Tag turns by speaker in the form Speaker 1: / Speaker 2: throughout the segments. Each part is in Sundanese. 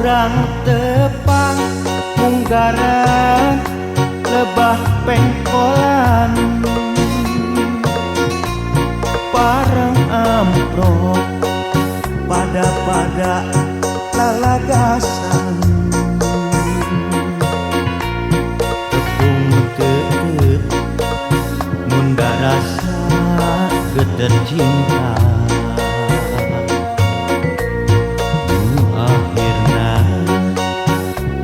Speaker 1: urang tepang munggaran lebah pengkolan parang amprok pada lalagasan tepung tetep munda rasa geter cinta akhirna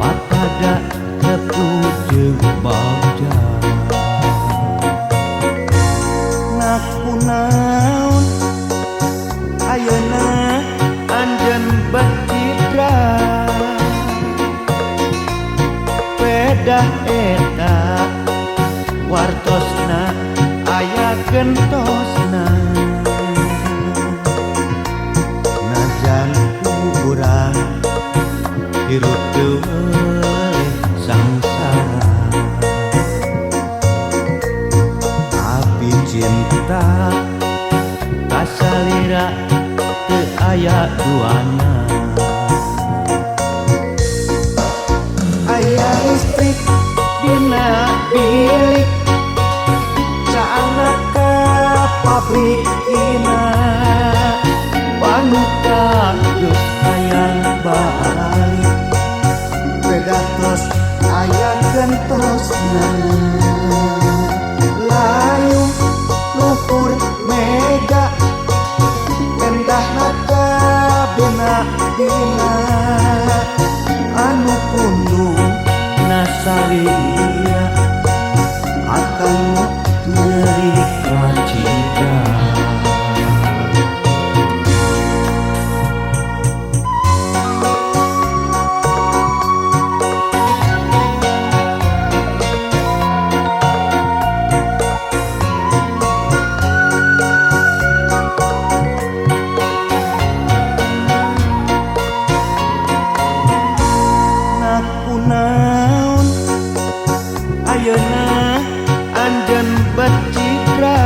Speaker 1: patada ketujung bagja ngaku naon ayeuna anjeun becitra pedah eta wartosna aya gentosna najan urang hirup teu sangsara api cinta kasalira teu aya duana aya listrik dina bilik caana ka pabrikina panuka geus hayang balik pedatos aya gentosna layu luhur mega endahna kabina dina anu pundung nasalia akan nyeri racika naon ayeuna anjeun becitra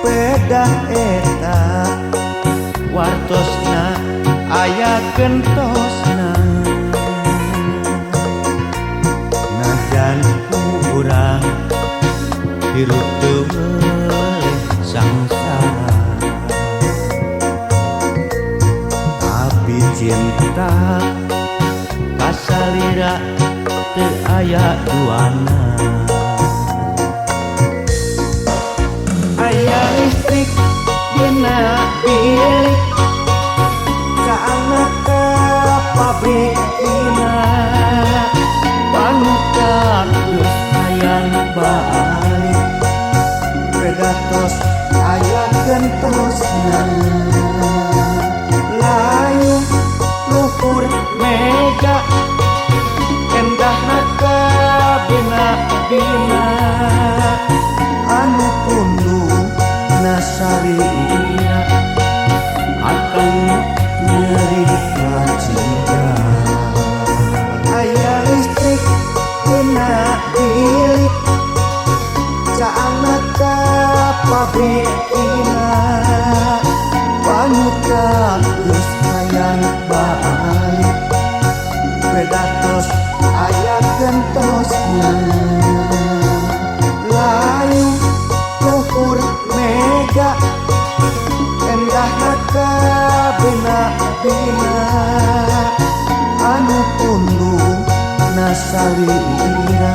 Speaker 1: pedah eta wartosna aya gentosna najan urang hirup teu sangsara tapi cinta kasalira teu aya duana aya listrik dina bilik caana ka pabrikina panuka geus hayang balik pedatos aya gentosna layu luhur mega endahna kabina dina anu pundung nasarina akan nyeri racika aya listrik dina bilik caana ka pabrikina panuka geus hayang balik pedatos aya gentosna layu luhur mega endahna kabina dina anu pundung nasalira